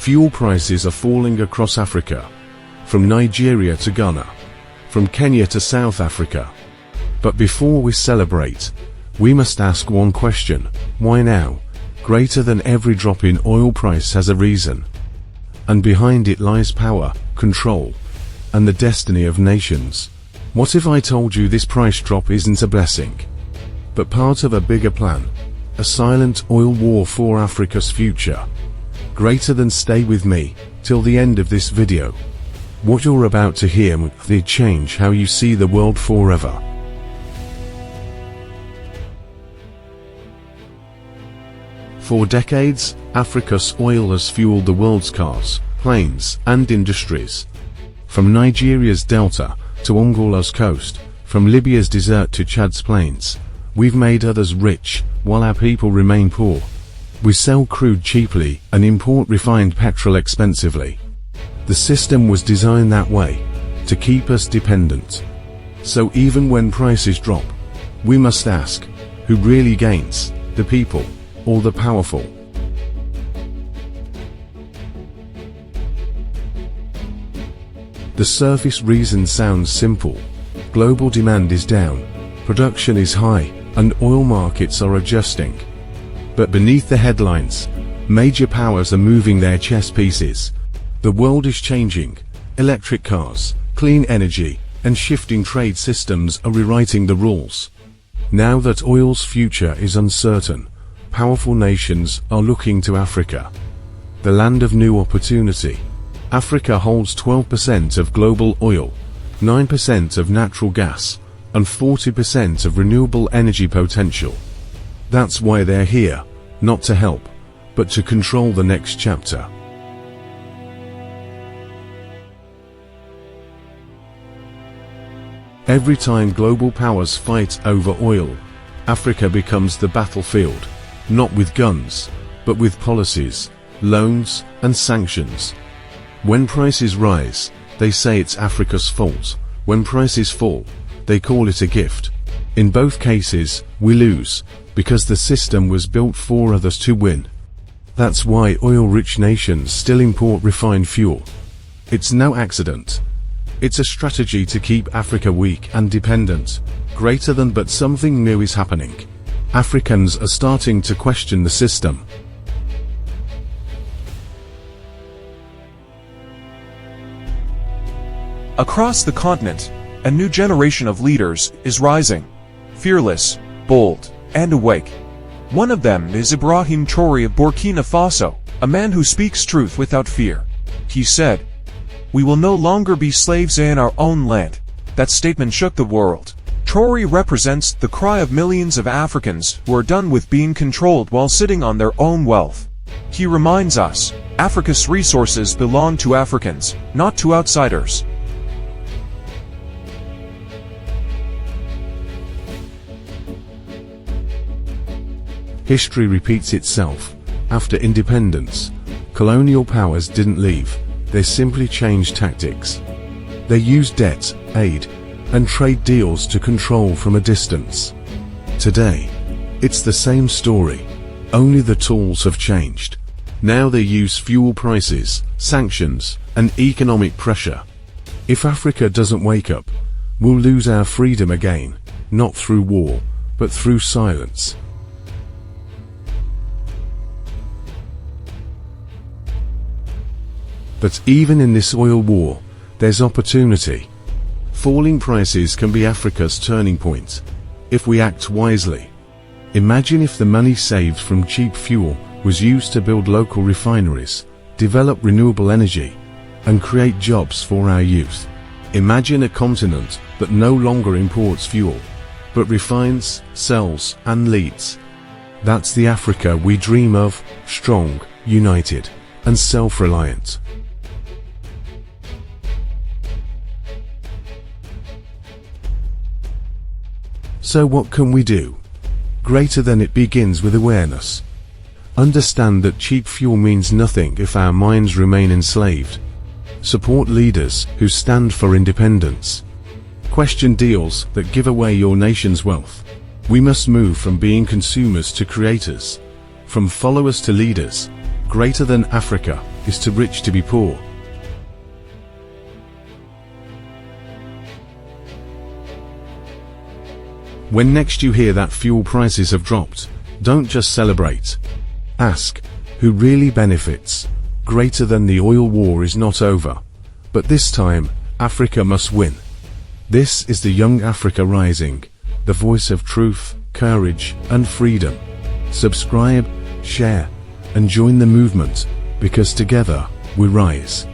Fuel prices are falling across Africa, from Nigeria to Ghana, from Kenya to South Africa. But before we celebrate, we must ask one question: why now? Greater than every drop in oil price has a reason. And behind it lies power, control, and the destiny of nations. What if I told you this price drop isn't a blessing, but part of a bigger plan? A silent oil war for Africa's future. Greater than. Stay with me till the end of this video. What you're about to hear will change how you see the world forever. For decades, Africa's oil has fueled the world's cars, planes, and industries. From Nigeria's delta to Angola's coast, from Libya's desert to Chad's plains, we've made others rich, while our people remain poor. We sell crude cheaply and import refined petrol expensively. The system was designed that way, to keep us dependent. So even when prices drop, we must ask, who really gains, the people or the powerful? The surface reason sounds simple. Global demand is down, production is high, and oil markets are adjusting. But beneath the headlines, major powers are moving their chess pieces. The world is changing. Electric cars, clean energy, and shifting trade systems are rewriting the rules. Now that oil's future is uncertain, powerful nations are looking to Africa, the land of new opportunity. Africa holds 12% of global oil, 9% of natural gas, and 40% of renewable energy potential. That's why they're here, not to help, but to control the next chapter. Every time global powers fight over oil, Africa becomes the battlefield, not with guns, but with policies, loans, and sanctions. When prices rise, they say it's Africa's fault. When prices fall, they call it a gift. In both cases, we lose, because the system was built for others to win. That's why oil-rich nations still import refined fuel. It's no accident. It's a strategy to keep Africa weak and dependent. Greater than. But something new is happening. Africans are starting to question the system. Across the continent, a new generation of leaders is rising. Fearless, bold, and awake. One of them is Ibrahim Traore of Burkina Faso, a man who speaks truth without fear. He said, "We will no longer be slaves in our own land." That statement shook the world. Traore represents the cry of millions of Africans who are done with being controlled while sitting on their own wealth. He reminds us, Africa's resources belong to Africans, not to outsiders. History repeats itself. After independence, colonial powers didn't leave, they simply changed tactics. They used debt, aid, and trade deals to control from a distance. Today, it's the same story, only the tools have changed. Now they use fuel prices, sanctions, and economic pressure. If Africa doesn't wake up, we'll lose our freedom again, not through war, but through silence. But even in this oil war, there's opportunity. Falling prices can be Africa's turning point, if we act wisely. Imagine if the money saved from cheap fuel was used to build local refineries, develop renewable energy, and create jobs for our youth. Imagine a continent that no longer imports fuel, but refines, sells, and leads. That's the Africa we dream of, strong, united, and self-reliant. So what can we do? Greater than. It begins with awareness. Understand that cheap fuel means nothing if our minds remain enslaved. Support leaders who stand for independence. Question deals that give away your nation's wealth. We must move from being consumers to creators, from followers to leaders. Greater than. Africa is too rich to be poor. When next you hear that fuel prices have dropped, don't just celebrate. Ask, who really benefits? Greater than the oil war is not over. But this time, Africa must win. This is the Young Africa Rising, the voice of truth, courage, and freedom. Subscribe, share, and join the movement, because together, we rise.